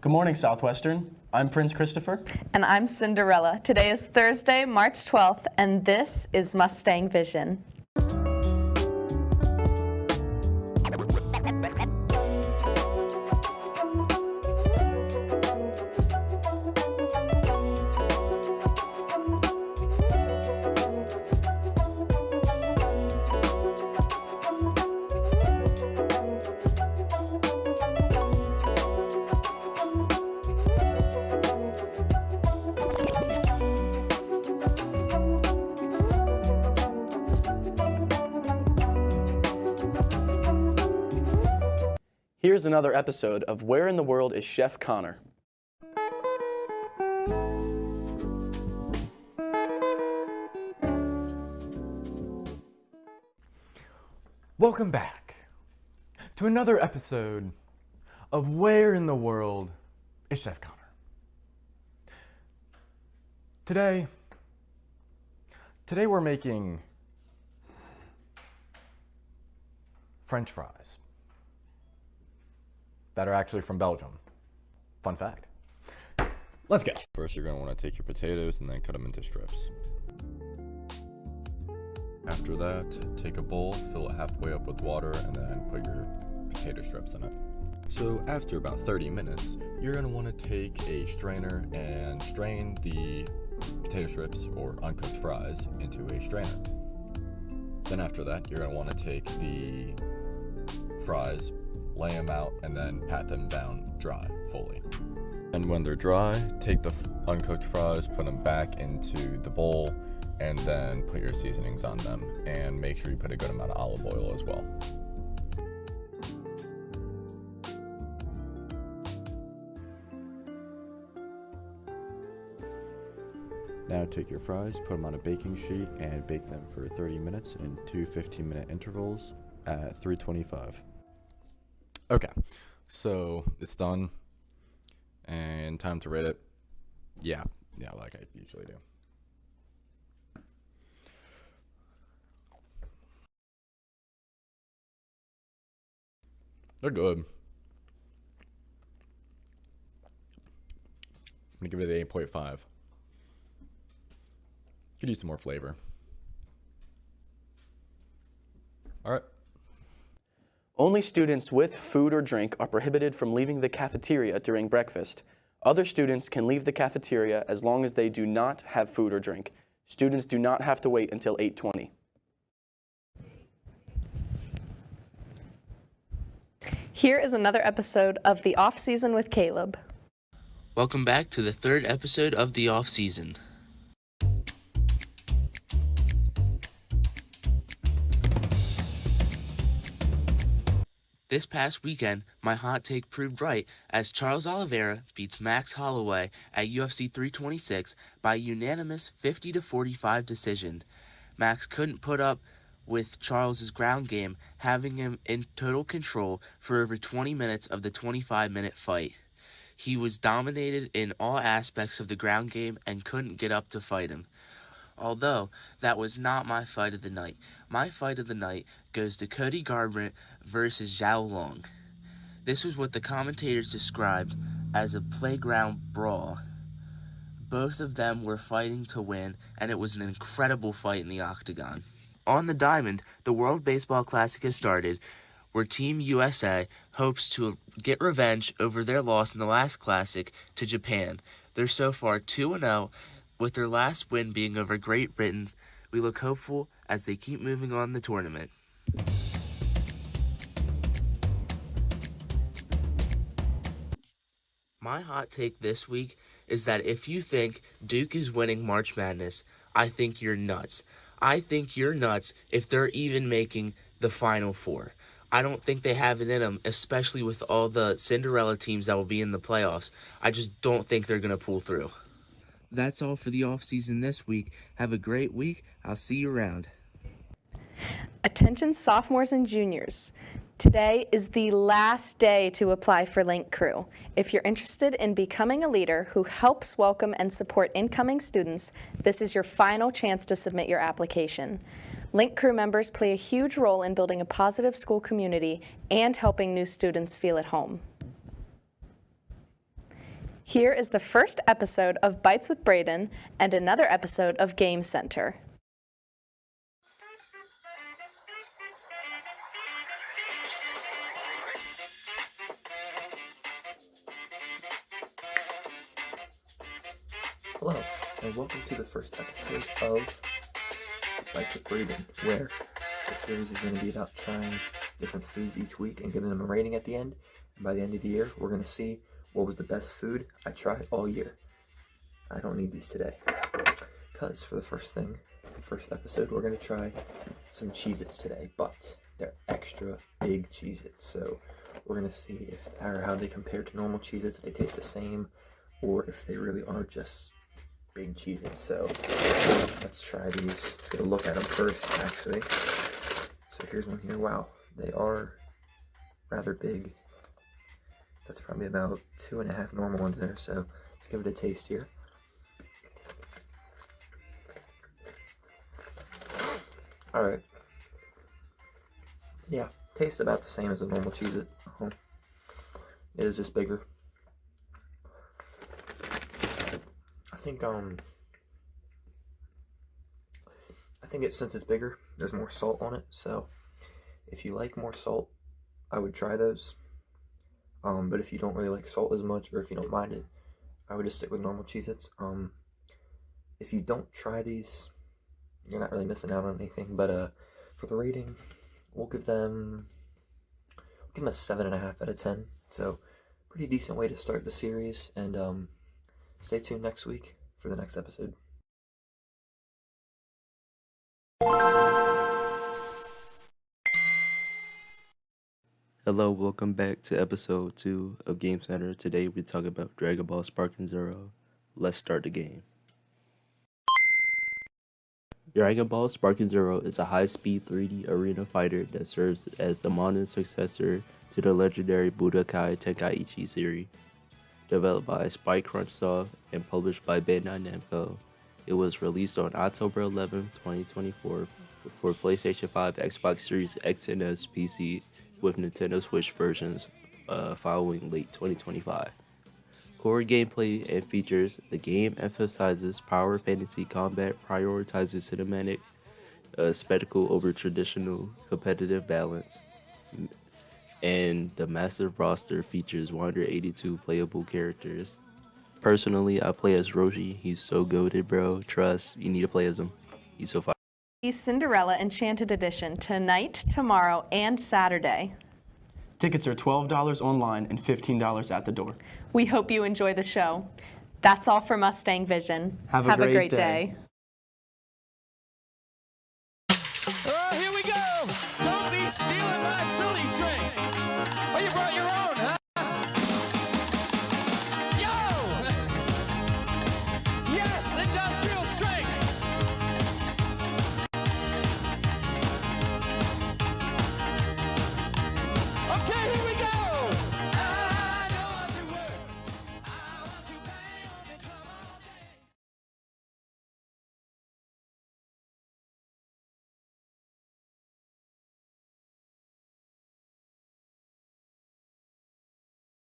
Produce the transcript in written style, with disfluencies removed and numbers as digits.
Good morning, Southwestern. I'm Prince Christopher. And I'm Cinderella. Today is Thursday, March 12th, and this is Mustang Vision. Here's another episode of Where in the World is Chef Connor? Welcome back to another episode of Where in the World is Chef Connor? Today we're making French fries that are actually from Belgium. Fun fact. Let's go. First, you're going to want to take your potatoes and then cut them into strips. After that, take a bowl, fill it halfway up with water, and then put your potato strips in it. So after about 30 minutes, you're going to want to take a strainer and strain the potato strips or uncooked fries into a strainer. Then after that, you're going to want to take the fries, lay them out, and then pat them down dry fully. And when they're dry, take the uncooked fries, put them back into the bowl, and then put your seasonings on them, and make sure you put a good amount of olive oil as well. Now take your fries, put them on a baking sheet, and bake them for 30 minutes in two 15-minute intervals at 325. Okay, so it's done, and time to rate it. Yeah, like I usually do. They're good. I'm gonna give it an 8.5. Could use some more flavor. All right. Only students with food or drink are prohibited from leaving the cafeteria during breakfast. Other students can leave the cafeteria as long as they do not have food or drink. Students do not have to wait until 8:20. Here is another episode of The Off Season with Caleb. Welcome back to the third episode of The Off Season. This past weekend, my hot take proved right as Charles Oliveira beats Max Holloway at UFC 326 by a unanimous 50-45 decision. Max couldn't put up with Charles's ground game, having him in total control for over 20 minutes of the 25-minute fight. He was dominated in all aspects of the ground game and couldn't get up to fight him. Although, that was not my fight of the night. My fight of the night goes to Cody Garbrandt versus Zhao Long. This was what the commentators described as a playground brawl. Both of them were fighting to win, and it was an incredible fight in the octagon. On the diamond, the World Baseball Classic has started, where Team USA hopes to get revenge over their loss in the last Classic to Japan. They're so far 2-0, with their last win being over Great Britain. We look hopeful as they keep moving on the tournament. My hot take this week is that if you think Duke is winning March Madness, I think you're nuts. I think you're nuts if they're even making the Final Four. I don't think they have it in them, especially with all the Cinderella teams that will be in the playoffs. I just don't think they're going to pull through. That's all for the off-season this week. Have a great week. I'll see you around. Attention sophomores and juniors. Today is the last day to apply for Link Crew. If you're interested in becoming a leader who helps welcome and support incoming students, this is your final chance to submit your application. Link Crew members play a huge role in building a positive school community and helping new students feel at home. Here is the first episode of Bites with Braden and another episode of Game Center. Hello, and welcome to the first episode of Bites with Braden, where the series is going to be about trying different foods each week and giving them a rating at the end. And by the end of the year, we're going to see what was the best food I tried all year. I don't need these today, because for the first episode, we're going to try some Cheez-Its today, but they're extra big Cheez-Its, so we're going to see how they compare to normal Cheez-Its, if they taste the same, or if they really are just big Cheez-Its. So let's try these. Let's get a look at them first, actually. So here's one here. Wow, they are rather big. That's probably about 2.5 normal ones there. So let's give it a taste here. All right. Yeah, tastes about the same as a normal Cheez-It. It is just bigger. I think since it's bigger, there's more salt on it. So if you like more salt, I would try those. But if you don't really like salt as much, or if you don't mind it, I would just stick with normal Cheez-Its. If you don't try these, you're not really missing out on anything. But for the rating, we'll give them a 7.5 out of 10. So pretty decent way to start the series. And stay tuned next week for the next episode. Hello, welcome back to episode 2 of Game Center. Today we talk about Dragon Ball Sparking Zero. Let's start the game. Dragon Ball Sparking Zero is a high-speed 3D arena fighter that serves as the modern successor to the legendary Budokai Tenkaichi series. Developed by Spike Chunsoft and published by Bandai Namco, it was released on October 11, 2024 for PlayStation 5, Xbox Series X and S, PC, with Nintendo Switch versions following late 2025. Core gameplay and features: the game emphasizes power fantasy combat, prioritizes cinematic spectacle over traditional competitive balance, and the massive roster features 182 playable characters. Personally, I play as Roshi. He's so goated, bro. Trust, you need to play as him. He's so fire. Cinderella Enchanted Edition tonight, tomorrow, and Saturday. Tickets are $12 online and $15 at the door. We hope you enjoy the show. That's all for Mustang Vision. Have a great day. day.